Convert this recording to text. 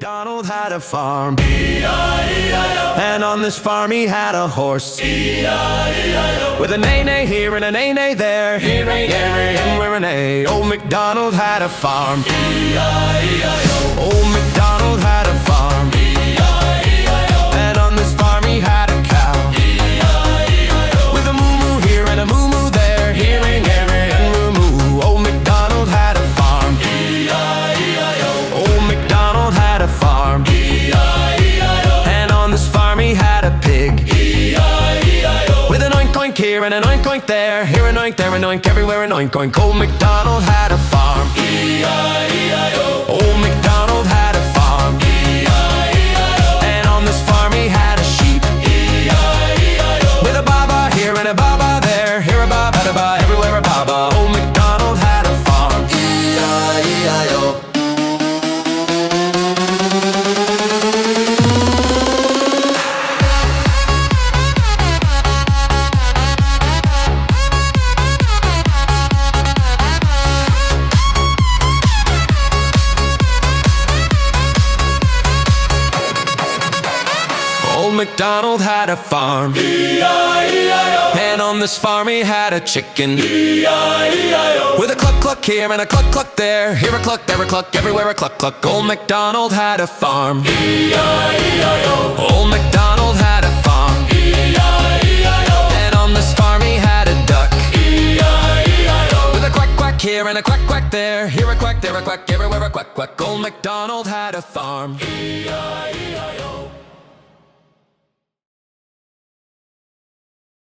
Macdonald had a farm, and on this farm he had a horse, with a neigh-neigh here and a neigh-neigh there, here and a. Old Macdonald had a farm, old Macdonald had a farm, and on this farm he had a cow, with a moo-moo here and a moo-moo there, hearing and moo-moo. Old Macdonald had a farm, old Macdonald had a farm, and on this farm he had a pig, with an oink oink here and an oink oink there, here an oink, there an oink, everywhere an oink oink. Old Macdonald had a farm, old Macdonald had a farm, and on this farm he had a sheep, with a baba here and a baba there, here a baba, everywhere a baba. Old Macdonald had a farm, E-I-E-I-O. Old Macdonald had a farm, E-I-E-I-O. And on this farm he had a chicken, E-I-E-I-O. With a cluck cluck here and a cluck cluck there, here a cluck, there a cluck, everywhere a cluck cluck. Old Macdonald had a farm, E-I-E-I-O. Old Macdonald had a farm, E-I-E-I-O. And on this farm he had a duck, E-I-E-I-O. With a quack quack here and a quack quack there, here a quack, there a quack, everywhere a quack quack. Old Macdonald had a farm, E-I-E-I-O.